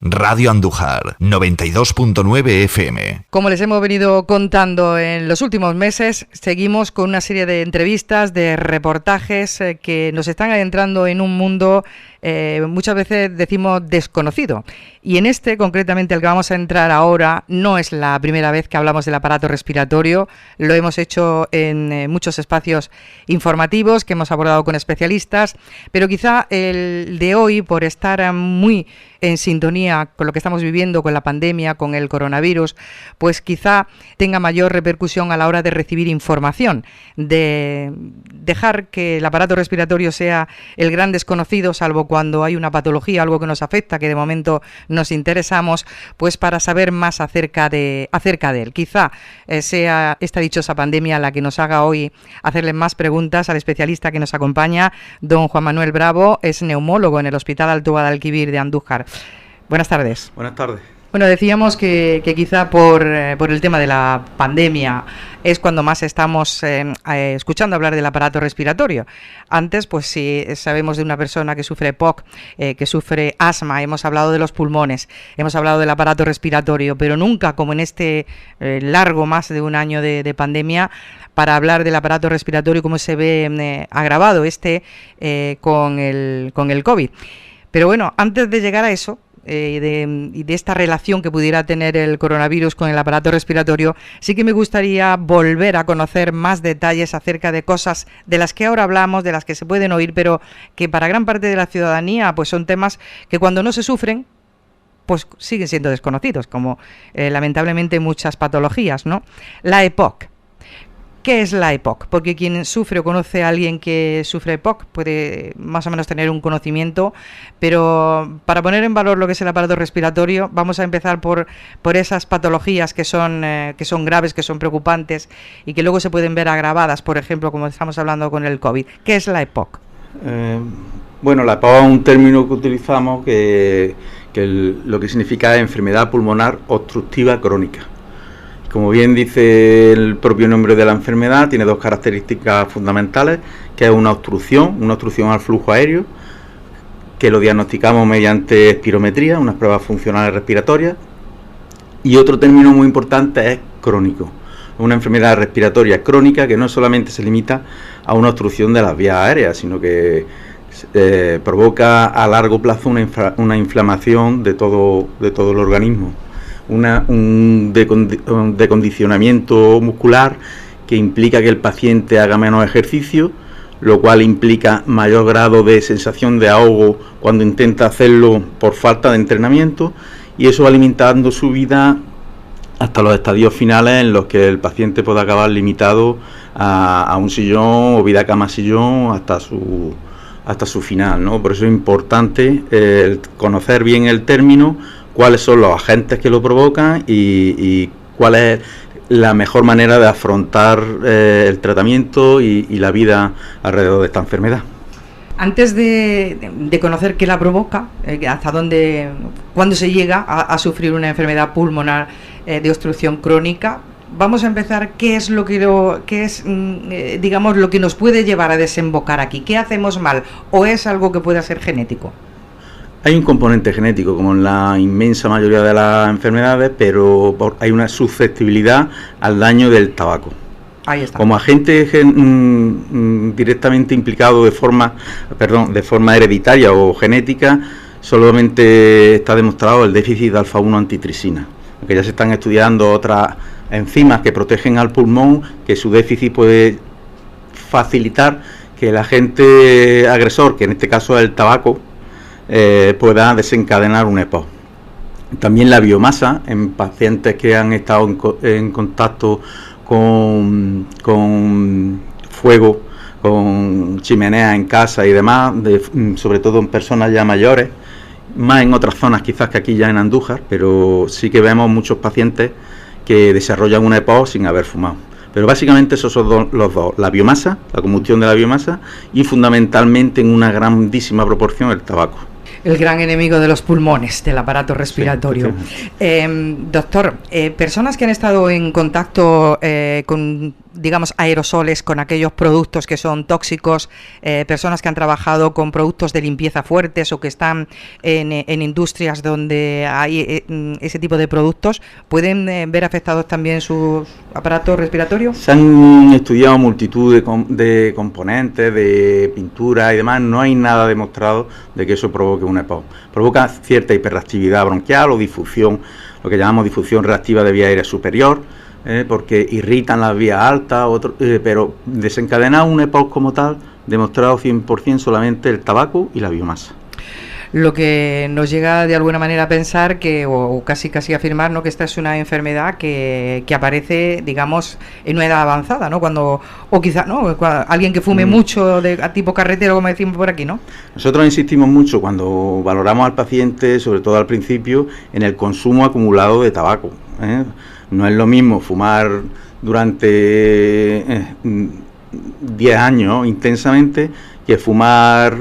Radio Andújar, 92.9 FM. Como les hemos venido contando en los últimos meses, seguimos con una serie de entrevistas, de reportajes que nos están adentrando en un mundo muchas veces decimos desconocido. Y en este, concretamente el que vamos a entrar ahora, no es la primera vez que hablamos del aparato respiratorio. Lo hemos hecho en muchos espacios informativos que hemos abordado con especialistas, pero quizá el de hoy, por estar muy en sintonía con lo que estamos viviendo, con la pandemia, con el coronavirus, pues quizá tenga mayor repercusión a la hora de recibir información, de dejar que el aparato respiratorio sea el gran desconocido, salvo cuando hay una patología, algo que nos afecta, que de momento nos interesamos, pues para saber más acerca de él. Quizá sea esta dichosa pandemia la que nos haga hoy hacerle más preguntas al especialista que nos acompaña, don Juan Manuel Bravo, es neumólogo en el Hospital Alto Guadalquivir de Andújar. Buenas tardes. Buenas tardes. Bueno, decíamos que quizá por el tema de la pandemia es cuando más estamos escuchando hablar del aparato respiratorio. Antes, pues si sabemos de una persona que sufre EPOC, que sufre asma, hemos hablado de los pulmones, hemos hablado del aparato respiratorio, pero nunca como en este largo más de un año de pandemia, para hablar del aparato respiratorio, cómo se ve agravado con el COVID. Pero bueno, antes de llegar a eso, y de esta relación que pudiera tener el coronavirus con el aparato respiratorio, sí que me gustaría volver a conocer más detalles acerca de cosas de las que ahora hablamos, de las que se pueden oír, pero que para gran parte de la ciudadanía pues son temas que cuando no se sufren pues siguen siendo desconocidos, como lamentablemente muchas patologías, ¿no? La EPOC. ¿Qué es la EPOC? Porque quien sufre o conoce a alguien que sufre EPOC puede más o menos tener un conocimiento, pero para poner en valor lo que es el aparato respiratorio, vamos a empezar por esas patologías que son graves, que son preocupantes y que luego se pueden ver agravadas, por ejemplo, como estamos hablando con el COVID. ¿Qué es la EPOC? Bueno, la EPOC es un término que utilizamos lo que significa enfermedad pulmonar obstructiva crónica. Como bien dice el propio nombre de la enfermedad, tiene dos características fundamentales, que es una obstrucción al flujo aéreo, que lo diagnosticamos mediante espirometría, unas pruebas funcionales respiratorias, y otro término muy importante es crónico. Una enfermedad respiratoria crónica que no solamente se limita a una obstrucción de las vías aéreas, sino que provoca a largo plazo una inflamación de todo el organismo. Un decondicionamiento muscular que implica que el paciente haga menos ejercicio, lo cual implica mayor grado de sensación de ahogo cuando intenta hacerlo por falta de entrenamiento, y eso va limitando su vida hasta los estadios finales en los que el paciente puede acabar limitado a un sillón o vida cama-sillón hasta su final, ¿no? Por eso es importante conocer bien el término, cuáles son los agentes que lo provocan y cuál es la mejor manera de afrontar el tratamiento y la vida alrededor de esta enfermedad. Antes de conocer qué la provoca, cuándo se llega a sufrir una enfermedad pulmonar de obstrucción crónica, vamos a empezar qué es lo que nos puede llevar a desembocar aquí. ¿Qué hacemos mal? ¿O es algo que pueda ser genético? Hay un componente genético, como en la inmensa mayoría de las enfermedades, pero hay una susceptibilidad al daño del tabaco. Ahí está. Como agente directamente implicado de forma hereditaria o genética, solamente está demostrado el déficit de alfa-1 antitripsina, aunque ya se están estudiando otras enzimas que protegen al pulmón, que su déficit puede facilitar que el agente agresor, que en este caso es el tabaco, pueda desencadenar un EPOC. También la biomasa en pacientes que han estado en contacto con fuego, con chimeneas en casa y demás, sobre todo en personas ya mayores, más en otras zonas quizás que aquí ya en Andújar, pero sí que vemos muchos pacientes que desarrollan una EPOC sin haber fumado. Pero básicamente esos son los dos, la biomasa, la combustión de la biomasa, y fundamentalmente en una grandísima proporción el tabaco. El gran enemigo de los pulmones, del aparato respiratorio. Sí, doctor, personas que han estado en contacto con digamos, aerosoles con aquellos productos que son tóxicos, personas que han trabajado con productos de limpieza fuertes o que están en industrias donde hay ese tipo de productos, ¿pueden ver afectados también sus aparatos respiratorios? Se han estudiado multitud de componentes, de pintura y demás. No hay nada demostrado de que eso provoque una EPOC. Provoca cierta hiperactividad bronquial o difusión, lo que llamamos difusión reactiva de vía aérea superior, porque irritan las vías altas, pero desencadenar un EPOC como tal, demostrado 100% solamente el tabaco y la biomasa. Lo que nos llega de alguna manera a pensar que, o casi afirmar, ¿no?, que esta es una enfermedad que aparece, digamos, en una edad avanzada, ¿no? Cuando, o quizá, ¿no?, alguien que fume mucho a tipo carretero, como decimos por aquí, ¿no? Nosotros insistimos mucho cuando valoramos al paciente, sobre todo al principio, en el consumo acumulado de tabaco. No es lo mismo fumar durante 10 años intensamente que fumar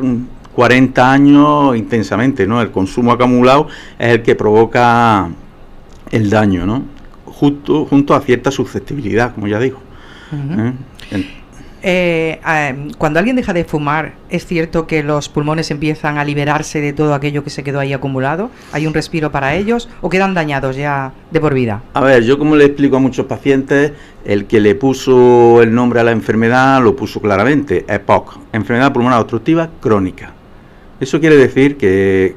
40 años intensamente, ¿no? El consumo acumulado es el que provoca el daño, ¿no? Junto a cierta susceptibilidad, como ya digo. Cuando alguien deja de fumar, ¿es cierto que los pulmones empiezan a liberarse de todo aquello que se quedó ahí acumulado? ¿Hay un respiro para ellos o quedan dañados ya de por vida? A ver, yo como le explico a muchos pacientes, el que le puso el nombre a la enfermedad lo puso claramente, EPOC, enfermedad pulmonar obstructiva crónica. Eso quiere decir que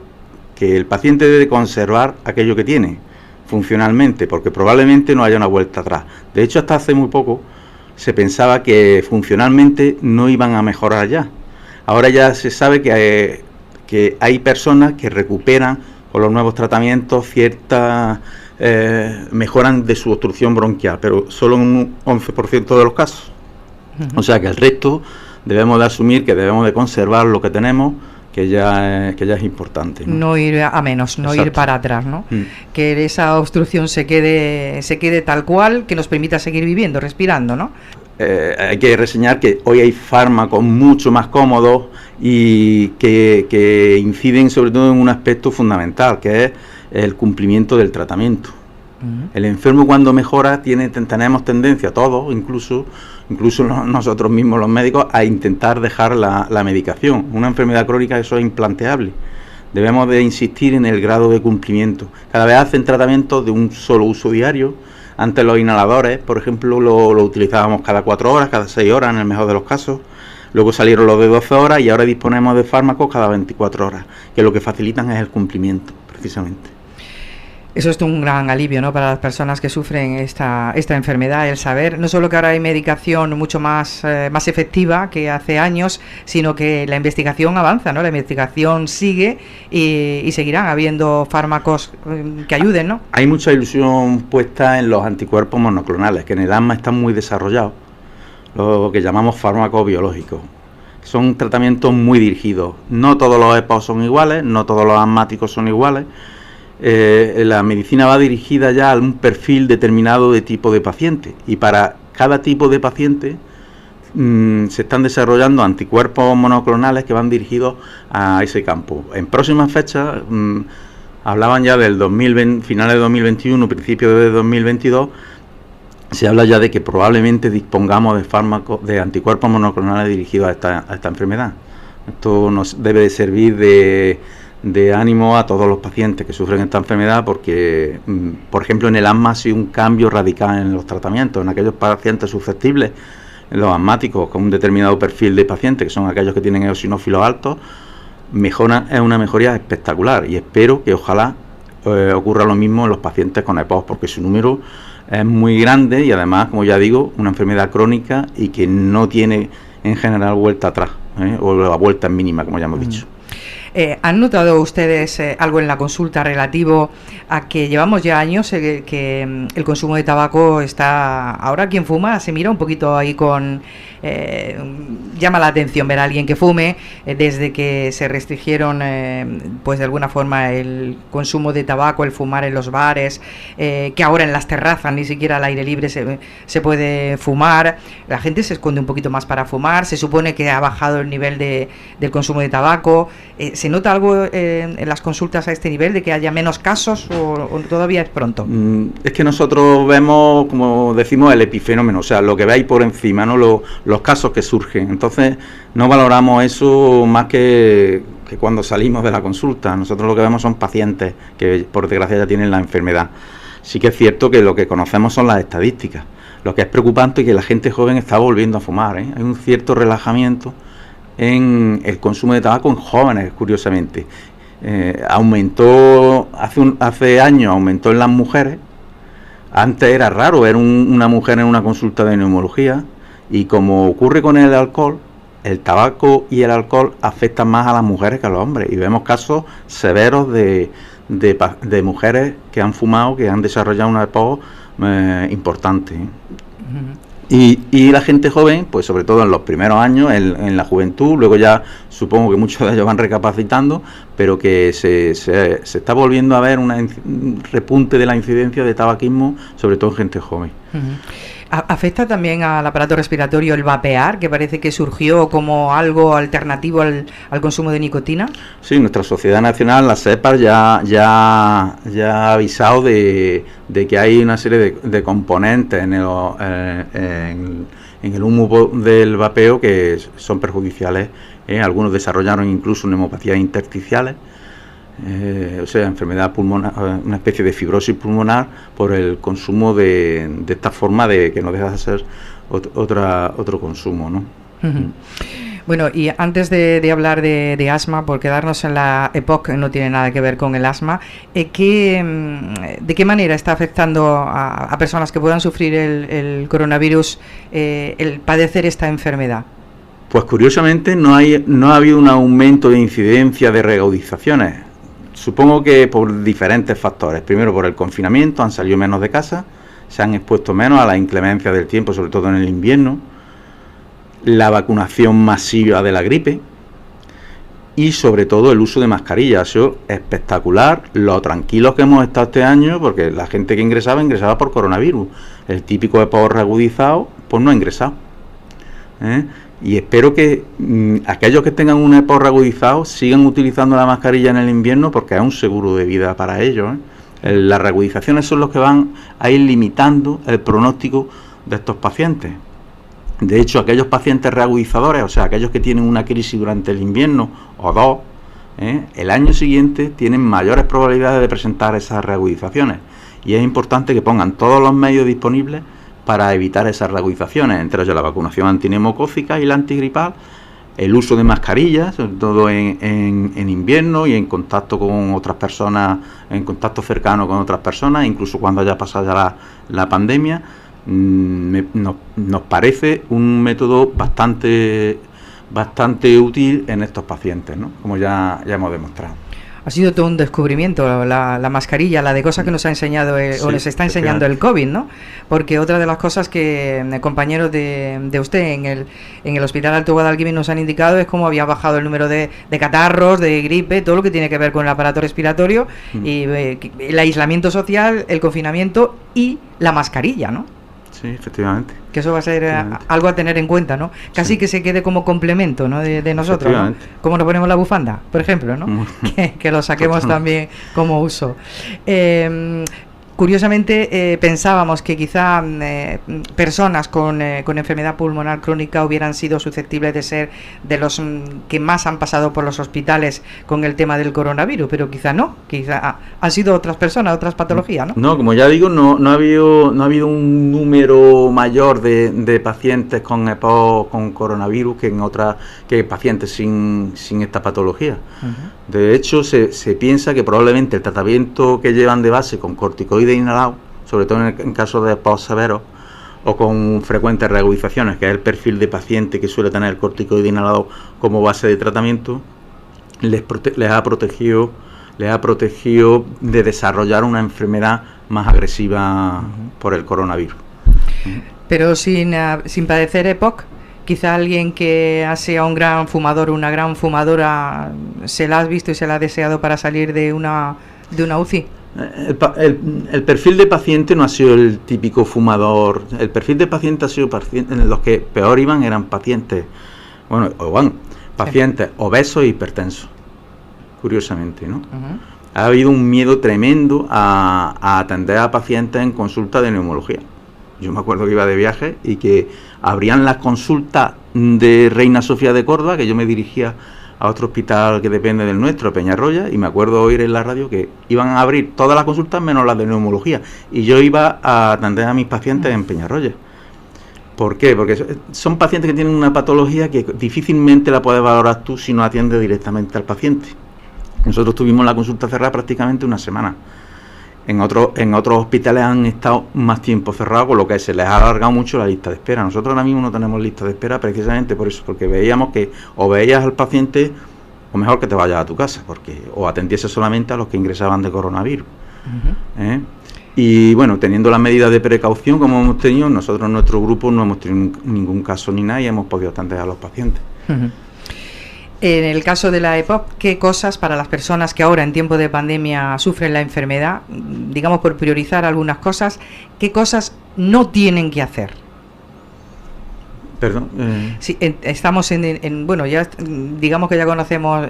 el paciente debe conservar aquello que tiene funcionalmente, porque probablemente no haya una vuelta atrás. De hecho, hasta hace muy poco se pensaba que funcionalmente no iban a mejorar ya. Ahora ya se sabe que hay personas que recuperan con los nuevos tratamientos ciertas mejoran de su obstrucción bronquial, pero solo en un 11% de los casos. O sea que el resto debemos de asumir que debemos de conservar lo que tenemos, que ya es importante, ¿no? No ir a menos, no ir para atrás, ¿no? Que esa obstrucción se quede tal cual, que nos permita seguir viviendo, respirando, ¿no? Hay que reseñar que hoy hay fármacos mucho más cómodos y que inciden sobre todo en un aspecto fundamental, que es el cumplimiento del tratamiento. El enfermo, cuando mejora, tenemos tendencia, todos, incluso nosotros mismos los médicos, a intentar dejar la medicación. Una enfermedad crónica, eso es implanteable. Debemos de insistir en el grado de cumplimiento. Cada vez hacen tratamientos de un solo uso diario. Antes los inhaladores, por ejemplo, lo utilizábamos cada 4 horas, cada 6 horas en el mejor de los casos. Luego salieron los de 12 horas y ahora disponemos de fármacos cada 24 horas, que lo que facilitan es el cumplimiento, precisamente. Eso es un gran alivio, ¿no?, para las personas que sufren esta enfermedad, el saber no solo que ahora hay medicación mucho más efectiva que hace años, sino que la investigación avanza, ¿no? La investigación sigue y seguirán habiendo fármacos que ayuden, ¿no? Hay mucha ilusión puesta en los anticuerpos monoclonales, que en el asma están muy desarrollados, lo que llamamos fármacos biológicos. Son tratamientos muy dirigidos. No todos los EPOC son iguales, no todos los asmáticos son iguales. La medicina va dirigida ya a un perfil determinado de tipo de paciente, y para cada tipo de paciente se están desarrollando anticuerpos monoclonales que van dirigidos a ese campo. En próximas fechas, hablaban ya del 2020, finales de 2021, principios de 2022, se habla ya de que probablemente dispongamos de fármacos, de anticuerpos monoclonales dirigidos a esta enfermedad. Esto nos debe de servir de ánimo a todos los pacientes que sufren esta enfermedad, porque, por ejemplo, en el asma ha sido un cambio radical en los tratamientos. En aquellos pacientes susceptibles, en los asmáticos con un determinado perfil de pacientes, que son aquellos que tienen eosinófilos altos, es una mejoría espectacular, y espero que ojalá ocurra lo mismo en los pacientes con EPOC, porque su número es muy grande y además, como ya digo, una enfermedad crónica y que no tiene en general vuelta atrás, o la vuelta es mínima, como ya hemos dicho. ¿Han notado ustedes algo en la consulta relativo a que llevamos ya años que el consumo de tabaco está... Ahora quien fuma se mira un poquito ahí con... llama la atención ver a alguien que fume, desde que se restringieron pues de alguna forma el consumo de tabaco, el fumar en los bares, que ahora en las terrazas ni siquiera al aire libre se puede fumar. La gente se esconde un poquito más para fumar, se supone que ha bajado el nivel del consumo de tabaco, se ¿Se nota algo en las consultas a este nivel, de que haya menos casos o todavía es pronto? Es que nosotros vemos, como decimos, el epifenómeno, o sea, lo que veis por encima, ¿no? Los casos que surgen. Entonces, no valoramos eso más que cuando salimos de la consulta. Nosotros lo que vemos son pacientes que, por desgracia, ya tienen la enfermedad. Sí que es cierto que lo que conocemos son las estadísticas. Lo que es preocupante es que la gente joven está volviendo a fumar, ¿eh? Hay un cierto relajamiento en el consumo de tabaco en jóvenes, curiosamente. Aumentó, hace años aumentó en las mujeres. Antes era raro ver una mujer en una consulta de neumología, y como ocurre con el alcohol, el tabaco y el alcohol afectan más a las mujeres que a los hombres, y vemos casos severos de mujeres que han fumado, que han desarrollado una EPOC importante. Y la gente joven, pues sobre todo en los primeros años, en la juventud, luego ya supongo que muchos de ellos van recapacitando, pero que se está volviendo a ver un repunte de la incidencia de tabaquismo, sobre todo en gente joven. ¿Afecta también al aparato respiratorio el vapear, que parece que surgió como algo alternativo al consumo de nicotina? Sí, nuestra Sociedad Nacional, la SEPAR, ya ha avisado de que hay una serie de componentes en el humo del vapeo que son perjudiciales. Algunos desarrollaron incluso neumopatías intersticiales, o sea, enfermedad pulmonar, una especie de fibrosis pulmonar por el consumo de esta forma de que no deja de ser otro consumo, ¿no? Bueno, y antes de hablar de asma, por quedarnos en la EPOC, no tiene nada que ver con el asma, ¿de qué manera está afectando a personas que puedan sufrir el coronavirus el padecer esta enfermedad? Pues curiosamente no ha habido un aumento de incidencia de reagudizaciones. Supongo que por diferentes factores. Primero, por el confinamiento, han salido menos de casa, se han expuesto menos a la inclemencia del tiempo, sobre todo en el invierno, la vacunación masiva de la gripe y sobre todo el uso de mascarillas. Ha sido espectacular lo tranquilos que hemos estado este año, porque la gente que ingresaba por coronavirus. El típico EPOC reagudizado, pues no ha ingresado. Y espero que aquellos que tengan un EPOC reagudizado sigan utilizando la mascarilla en el invierno, porque es un seguro de vida para ellos. Las reagudizaciones son los que van a ir limitando el pronóstico de estos pacientes. De hecho, aquellos pacientes reagudizadores, o sea, aquellos que tienen una crisis durante el invierno o dos, el año siguiente tienen mayores probabilidades de presentar esas reagudizaciones. Y es importante que pongan todos los medios disponibles para evitar esas reagudizaciones, entre ellos la vacunación antineumocócica y la antigripal, el uso de mascarillas, sobre todo en invierno y en contacto con otras personas, en contacto cercano con otras personas, incluso cuando haya pasado ya la pandemia. Nos parece un método bastante útil en estos pacientes, ¿no? Como ya hemos demostrado. Ha sido todo un descubrimiento la mascarilla, la de cosas que nos ha enseñado o nos está enseñando el COVID, ¿no? Porque otra de las cosas que compañeros de usted en el Hospital Alto Guadalquivir nos han indicado es cómo había bajado el número de catarros, de gripe, todo lo que tiene que ver con el aparato respiratorio, y el aislamiento social, el confinamiento y la mascarilla, ¿no? Sí, efectivamente. Que eso va a ser algo a tener en cuenta, ¿no? Casi que se quede como complemento, ¿no? de nosotros, ¿no? Como nos ponemos la bufanda, por ejemplo, ¿no? que lo saquemos también como uso. Curiosamente, pensábamos que quizá personas con enfermedad pulmonar crónica hubieran sido susceptibles de ser de los que más han pasado por los hospitales con el tema del coronavirus, pero quizá no, quizá han sido otras personas, otras patologías, ¿no? No, como ya digo, no ha habido un número mayor de pacientes con EPOC, con coronavirus, que pacientes sin esta patología. De hecho, se piensa que probablemente el tratamiento que llevan de base con corticoides inhalados, sobre todo en casos de EPOC severos o con frecuentes reagudizaciones, que es el perfil de paciente que suele tener el corticoide inhalado como base de tratamiento, les ha protegido de desarrollar una enfermedad más agresiva por el coronavirus. Pero sin padecer EPOC, quizá alguien que sea un gran fumador, una gran fumadora, ¿se la has visto y se la ha deseado para salir de una UCI? El perfil de paciente no ha sido el típico fumador. El perfil de paciente ha sido los que peor iban eran pacientes, pacientes obesos e hipertensos. curiosamente, ¿no? Ha habido un miedo tremendo a atender a pacientes en consulta de neumología. Yo me acuerdo que iba de viaje y que abrían las consultas de Reina Sofía de Córdoba, que yo me dirigía a otro hospital que depende del nuestro, Peñarroya, y me acuerdo oír en la radio que iban a abrir todas las consultas menos las de neumología, y yo iba a atender a mis pacientes en Peñarroya. ¿Por qué? Porque son pacientes que tienen una patología que difícilmente la puedes valorar tú si no atiendes directamente al paciente. Nosotros tuvimos la consulta cerrada prácticamente una semana. En otros hospitales han estado más tiempo cerrados, con lo que se les ha alargado mucho la lista de espera. Nosotros ahora mismo no tenemos lista de espera precisamente por eso, porque veíamos que o veías al paciente o mejor que te vayas a tu casa, porque o atendiese solamente a los que ingresaban de coronavirus. Y bueno, teniendo las medidas de precaución como hemos tenido, nosotros en nuestro grupo no hemos tenido ningún caso ni nada y hemos podido atender a los pacientes. En el caso de la EPOC, ¿qué cosas para las personas que ahora en tiempo de pandemia sufren la enfermedad, digamos por priorizar algunas cosas, qué cosas no tienen que hacer? Perdón. Sí, estamos bueno, ya digamos que ya conocemos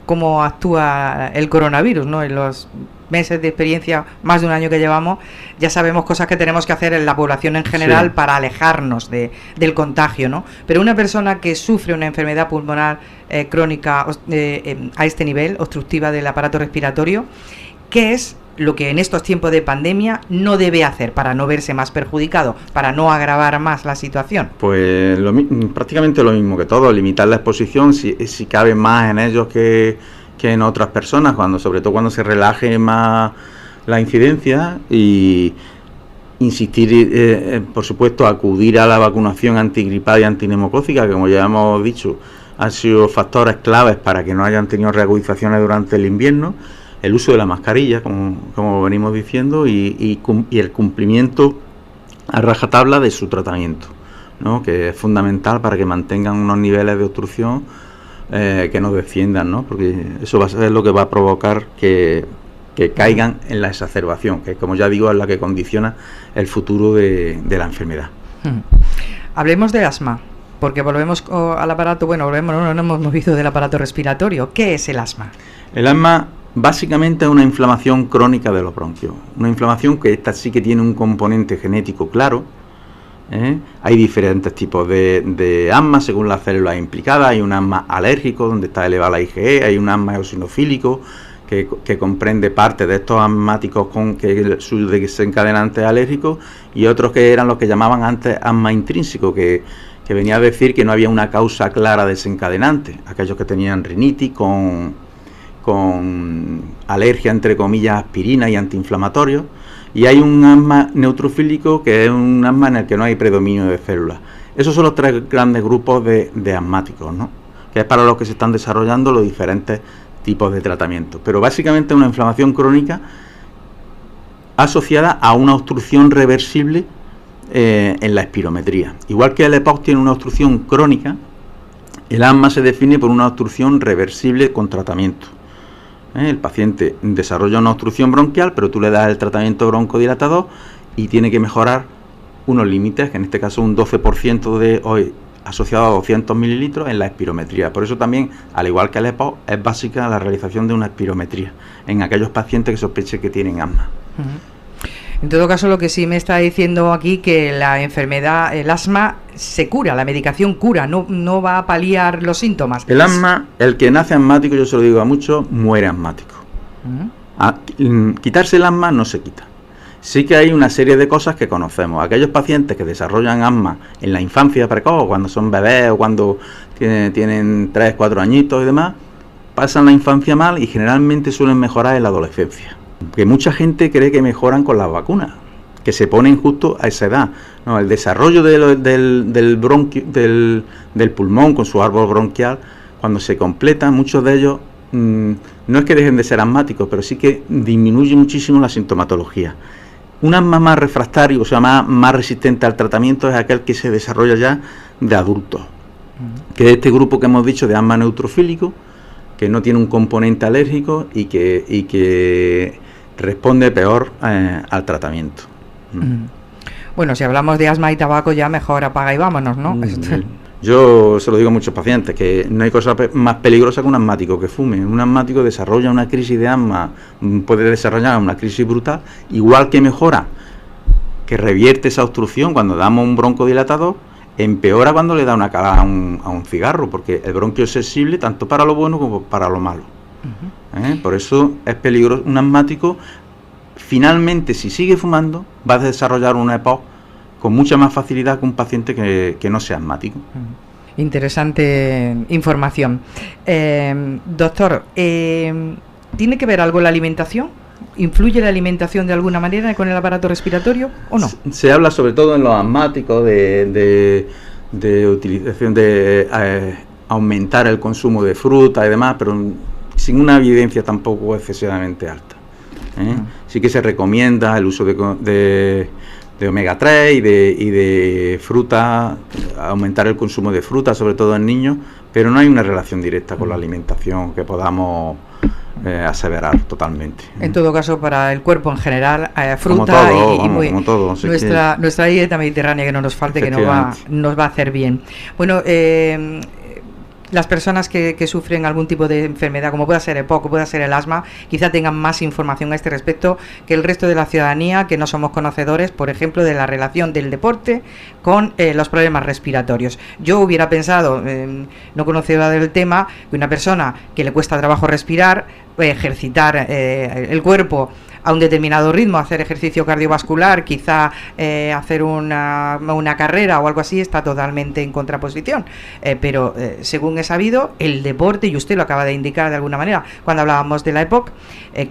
cómo actúa el coronavirus, ¿no? En los meses de experiencia, más de un año que llevamos, ya sabemos cosas que tenemos que hacer en la población en general para alejarnos del contagio, ¿no? Pero una persona que sufre una enfermedad pulmonar crónica a este nivel, obstructiva del aparato respiratorio, ¿qué es lo que en estos tiempos de pandemia no debe hacer para no verse más perjudicado, para no agravar más la situación? Pues prácticamente lo mismo que todo, limitar la exposición, si cabe más en ellos que en otras personas, sobre todo cuando se relaje más la incidencia, y insistir, por supuesto, acudir a la vacunación antigripal y antineumocócica, que como ya hemos dicho, han sido factores claves para que no hayan tenido reagudizaciones durante el invierno, el uso de la mascarilla, como venimos diciendo, y el cumplimiento a rajatabla de su tratamiento, ¿no? Que es fundamental para que mantengan unos niveles de obstrucción que no desciendan, ¿no? Porque eso va a ser lo que va a provocar que caigan en la exacerbación, que como ya digo es la que condiciona el futuro de la enfermedad. Hablemos de asma, porque volvemos al aparato, no hemos movido del aparato respiratorio. ¿Qué es el asma? El asma básicamente es una inflamación crónica de los bronquios, una inflamación que esta sí que tiene un componente genético claro. Hay diferentes tipos de asma según las células implicadas. Hay un asma alérgico donde está elevada la IgE, hay un asma eosinofílico que comprende parte de estos asmáticos con que su desencadenante es alérgico, y otros que eran los que llamaban antes asma intrínseco, que venía a decir que no había una causa clara desencadenante, aquellos que tenían rinitis con alergia entre comillas a aspirina y antiinflamatorios. Y hay un asma neutrofílico, que es un asma en el que no hay predominio de células. Esos son los tres grandes grupos de asmáticos, ¿no? Que es para los que se están desarrollando los diferentes tipos de tratamiento. Pero básicamente es una inflamación crónica asociada a una obstrucción reversible en la espirometría. Igual que el EPOC tiene una obstrucción crónica, el asma se define por una obstrucción reversible con tratamiento. El paciente desarrolla una obstrucción bronquial, pero tú le das el tratamiento broncodilatador y tiene que mejorar unos límites, que en este caso un 12% de hoy asociado a 200 mililitros en la espirometría. Por eso también, al igual que el EPOC, es básica la realización de una espirometría en aquellos pacientes que sospechen que tienen asma. En todo caso, lo que sí me está diciendo aquí, que la enfermedad, el asma, se cura, la medicación cura, no va a paliar los síntomas. El asma, el que nace asmático, yo se lo digo a muchos, muere asmático. Quitarse el asma no se quita. Sí que hay una serie de cosas que conocemos. Aquellos pacientes que desarrollan asma en la infancia precoz, cuando son bebés o cuando tienen 3, 4 añitos y demás, pasan la infancia mal y generalmente suelen mejorar en la adolescencia. Que mucha gente cree que mejoran con las vacunas, que se ponen justo a esa edad. No, el desarrollo del pulmón con su árbol bronquial, cuando se completa, muchos de ellos no es que dejen de ser asmáticos, pero sí que disminuye muchísimo la sintomatología. Un asma más refractario, o sea, más resistente al tratamiento, es aquel que se desarrolla ya de adultos, que es este grupo que hemos dicho de asma neutrofílico, que no tiene un componente alérgico y que responde peor al tratamiento. Bueno, si hablamos de asma y tabaco, ya mejor apaga y vámonos, ¿no? Yo se lo digo a muchos pacientes, que no hay cosa más peligrosa que un asmático que fume. Un asmático desarrolla una crisis de asma, puede desarrollar una crisis brutal, igual que mejora, que revierte esa obstrucción cuando damos un broncodilatador, empeora cuando le da una calada a un cigarro, porque el bronquio es sensible tanto para lo bueno como para lo malo. Por eso es peligroso. Un asmático, finalmente, si sigue fumando, va a desarrollar una EPOC con mucha más facilidad que un paciente que no sea asmático. Interesante información. Doctor, ¿tiene que ver algo la alimentación? ¿Influye la alimentación de alguna manera con el aparato respiratorio o no? Se habla sobre todo en los asmáticos de utilización de aumentar el consumo de fruta y demás, pero sin una evidencia tampoco excesivamente alta. Sí que se recomienda el uso de omega 3 y de fruta, aumentar el consumo de fruta, sobre todo en niños, pero no hay una relación directa con la alimentación que podamos aseverar totalmente. En todo caso, para el cuerpo en general, fruta como todo, nuestra dieta mediterránea, que no nos falte, que nos va a hacer bien. Bueno, las personas que sufren algún tipo de enfermedad, como pueda ser EPOC, pueda ser el asma, quizá tengan más información a este respecto que el resto de la ciudadanía, que no somos conocedores, por ejemplo, de la relación del deporte con los problemas respiratorios. Yo hubiera pensado, no conocedora del tema, que una persona que le cuesta trabajo respirar, ejercitar el cuerpo a un determinado ritmo, hacer ejercicio cardiovascular, quizá hacer una carrera o algo así, está totalmente en contraposición. Pero según he sabido, el deporte, y usted lo acaba de indicar de alguna manera cuando hablábamos de la EPOC,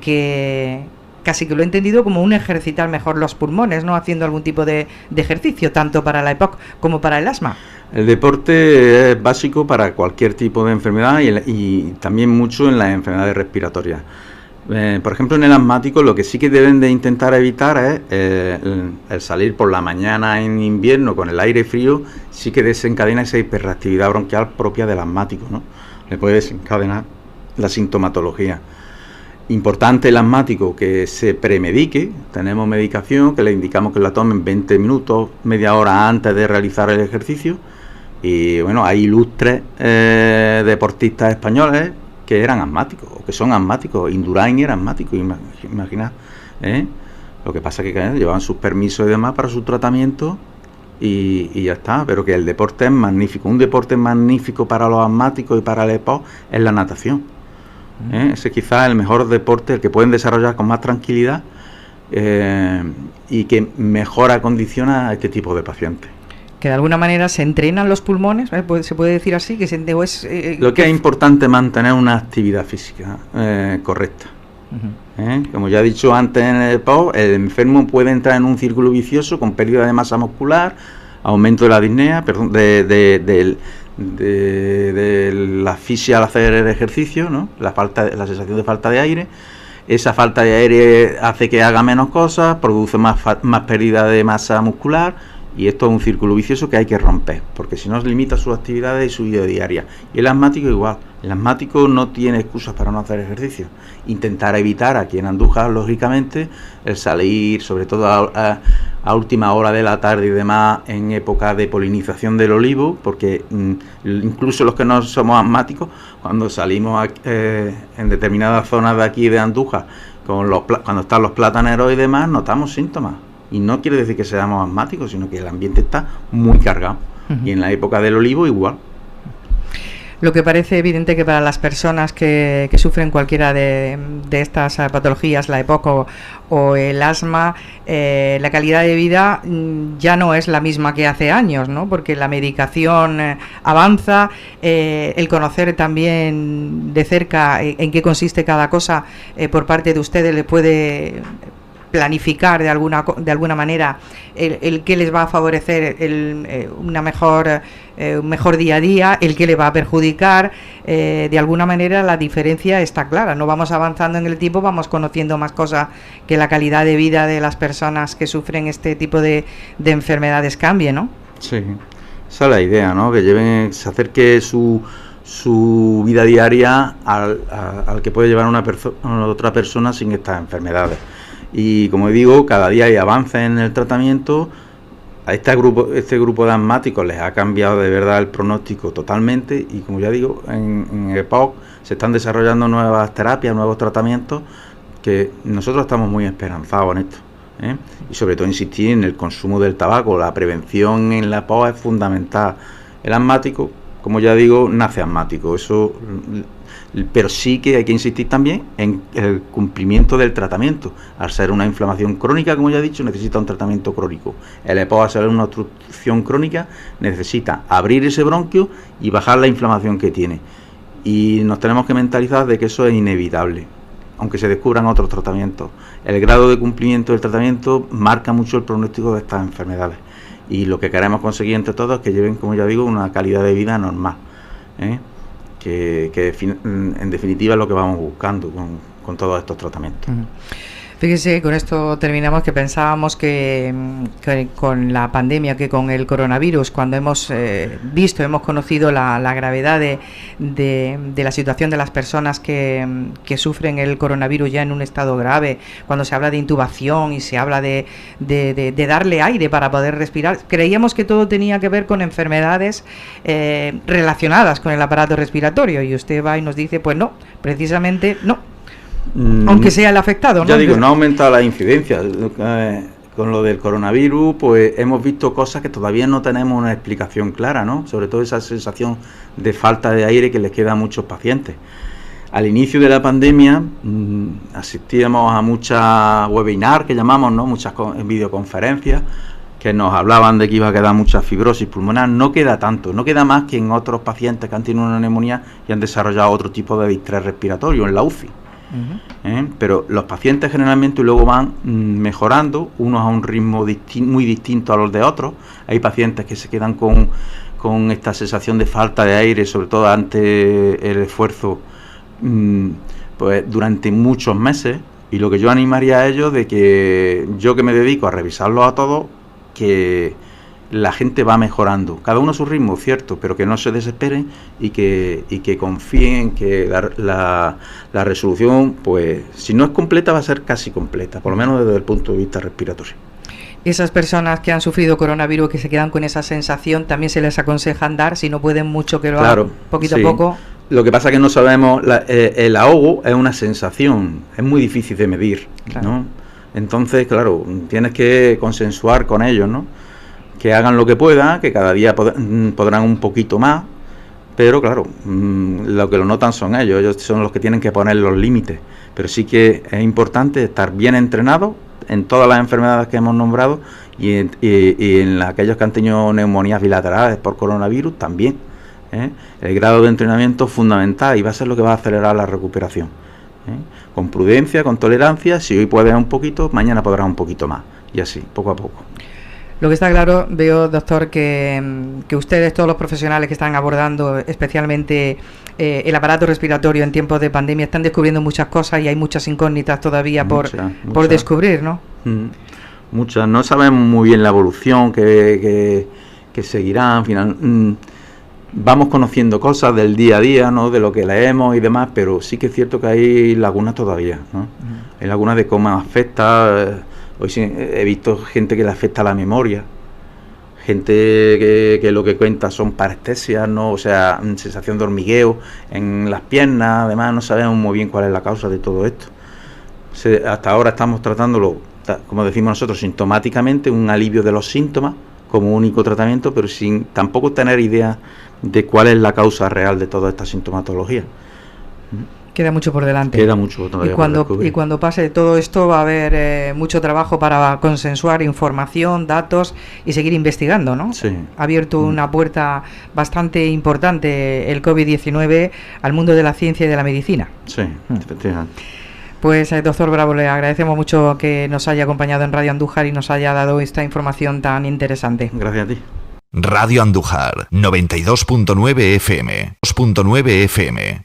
que casi que lo he entendido como un ejercitar mejor los pulmones, ¿no? Haciendo algún tipo de ejercicio, tanto para la EPOC como para el asma. El deporte es básico para cualquier tipo de enfermedad y también mucho en las enfermedades respiratorias. Por ejemplo, en el asmático lo que sí que deben de intentar evitar es el salir por la mañana en invierno con el aire frío. Sí que desencadena esa hiperreactividad bronquial propia del asmático, ¿no? Le puede desencadenar la sintomatología. Importante el asmático que se premedique. Tenemos medicación que le indicamos que la tomen 20 minutos, media hora antes de realizar el ejercicio. Y bueno, hay ilustres deportistas españoles que eran asmáticos, o que son asmáticos. Indurain era asmático, imaginad. Lo que pasa es que llevaban sus permisos y demás para su tratamiento y ya está. Pero que el deporte es magnífico. Un deporte magnífico para los asmáticos y para el EPOC es la natación. Ese quizás es el mejor deporte, el que pueden desarrollar con más tranquilidad y que mejor acondiciona a este tipo de pacientes. Que de alguna manera se entrenan los pulmones, se puede decir así, que lo que es importante es mantener una actividad física correcta. Como ya he dicho antes en el EPOC, el enfermo puede entrar en un círculo vicioso con pérdida de masa muscular, aumento de la disnea, de la asfixia al hacer el ejercicio, ¿no? La sensación de falta de aire. Esa falta de aire hace que haga menos cosas, produce más pérdida de masa muscular. Y esto es un círculo vicioso que hay que romper, porque si no limita sus actividades y su vida diaria. Y el asmático igual. El asmático no tiene excusas para no hacer ejercicio. Intentar evitar aquí en Andújar, lógicamente, el salir, sobre todo a última hora de la tarde y demás, en época de polinización del olivo, porque incluso los que no somos asmáticos, cuando salimos en determinadas zonas de aquí de Andújar, cuando están los plataneros y demás, notamos síntomas. Y no quiere decir que seamos asmáticos, sino que el ambiente está muy cargado. Y en la época del olivo igual. Lo que parece evidente que para las personas que sufren cualquiera de estas patologías, la EPOC o el asma, la calidad de vida ya no es la misma que hace años, ¿no? Porque la medicación avanza, el conocer también de cerca en qué consiste cada cosa por parte de ustedes le puede planificar de alguna manera el que les va a favorecer un mejor día a día, el que le va a perjudicar. De alguna manera la diferencia está clara. No vamos avanzando en el tiempo, vamos conociendo más cosas, que la calidad de vida de las personas que sufren este tipo de enfermedades cambie, ¿no? Sí, esa es la idea, ¿no? Que se acerque su vida diaria al que puede llevar otra persona sin estas enfermedades. Y como digo, cada día hay avances en el tratamiento a este grupo de asmáticos les ha cambiado de verdad el pronóstico totalmente, y como ya digo, en EPOC se están desarrollando nuevas terapias, nuevos tratamientos, que nosotros estamos muy esperanzados en esto, ¿eh? Y sobre todo insistir en el consumo del tabaco. La prevención en la EPOC es fundamental. El asmático, como ya digo, nace asmático, eso, pero sí que hay que insistir también en el cumplimiento del tratamiento. Al ser una inflamación crónica, como ya he dicho, necesita un tratamiento crónico. El EPOC, al ser una obstrucción crónica, necesita abrir ese bronquio y bajar la inflamación que tiene. Y nos tenemos que mentalizar de que eso es inevitable, aunque se descubran otros tratamientos. El grado de cumplimiento del tratamiento marca mucho el pronóstico de estas enfermedades. Y lo que queremos conseguir entre todos es que lleven, como ya digo, una calidad de vida normal, ¿eh? Que en definitiva es lo que vamos buscando con todos estos tratamientos. Fíjese, con esto terminamos, que pensábamos que con la pandemia, que con el coronavirus, cuando hemos hemos conocido la gravedad de la situación de las personas que sufren el coronavirus ya en un estado grave, cuando se habla de intubación y se habla de darle aire para poder respirar, creíamos que todo tenía que ver con enfermedades relacionadas con el aparato respiratorio, y usted va y nos dice, pues no, precisamente no. Aunque sea el afectado, ¿no? Ya digo, no ha aumentado la incidencia. Con lo del coronavirus, pues hemos visto cosas que todavía no tenemos una explicación clara, ¿no? Sobre todo esa sensación de falta de aire que les queda a muchos pacientes. Al inicio de la pandemia asistíamos a muchas webinars, que llamamos, ¿no? Muchas videoconferencias que nos hablaban de que iba a quedar mucha fibrosis pulmonar. No queda tanto, no queda más que en otros pacientes que han tenido una neumonía y han desarrollado otro tipo de distrés respiratorio en la UCI. Pero los pacientes generalmente luego van mejorando, unos a un ritmo muy distinto a los de otros. Hay pacientes que se quedan con esta sensación de falta de aire, sobre todo ante el esfuerzo, pues durante muchos meses. Y lo que yo animaría a ellos, de que yo, que me dedico a revisarlos a todos, que la gente va mejorando, cada uno a su ritmo, cierto, pero que no se desesperen y que confíen en que la resolución, pues si no es completa, va a ser casi completa, por lo menos desde el punto de vista respiratorio. Esas personas que han sufrido coronavirus, que se quedan con esa sensación, también se les aconseja andar, si no pueden mucho, que lo hagan poquito a poco. Lo que pasa es que no sabemos, el ahogo es una sensación, es muy difícil de medir, claro, ¿no? Entonces, claro, tienes que consensuar con ellos, ¿no? Que hagan lo que puedan, que cada día podrán un poquito más, pero claro, lo que lo notan son ellos son los que tienen que poner los límites. Pero sí que es importante estar bien entrenados en todas las enfermedades que hemos nombrado y en aquellos que han tenido neumonías bilaterales por coronavirus también, ¿eh? El grado de entrenamiento es fundamental y va a ser lo que va a acelerar la recuperación, ¿eh? Con prudencia, con tolerancia. Si hoy puedes un poquito, mañana podrás un poquito más, y así, poco a poco. Lo que está claro, veo, doctor, que ustedes, todos los profesionales que están abordando especialmente el aparato respiratorio en tiempos de pandemia, están descubriendo muchas cosas y hay muchas incógnitas todavía por descubrir, ¿no? Muchas. No sabemos muy bien la evolución que seguirá. Al final, vamos conociendo cosas del día a día, ¿no? De lo que leemos y demás, pero sí que es cierto que hay lagunas todavía, ¿no? Hay lagunas de cómo afecta. Hoy sí, he visto gente que le afecta la memoria, gente que lo que cuenta son parestesias, ¿no? O sea, sensación de hormigueo en las piernas. Además, no sabemos muy bien cuál es la causa de todo esto. Hasta ahora estamos tratándolo, como decimos nosotros, sintomáticamente, un alivio de los síntomas como único tratamiento, pero sin tampoco tener idea de cuál es la causa real de toda esta sintomatología. Queda mucho por delante. Queda mucho todavía por descubrir. Y cuando pase todo esto va a haber mucho trabajo para consensuar información, datos y seguir investigando, ¿no? Sí. Ha abierto una puerta bastante importante el COVID-19 al mundo de la ciencia y de la medicina. Sí, efectivamente. Pues, doctor Bravo, le agradecemos mucho que nos haya acompañado en Radio Andújar y nos haya dado esta información tan interesante. Gracias a ti. Radio Andújar, 92.9 FM, 2.9 FM.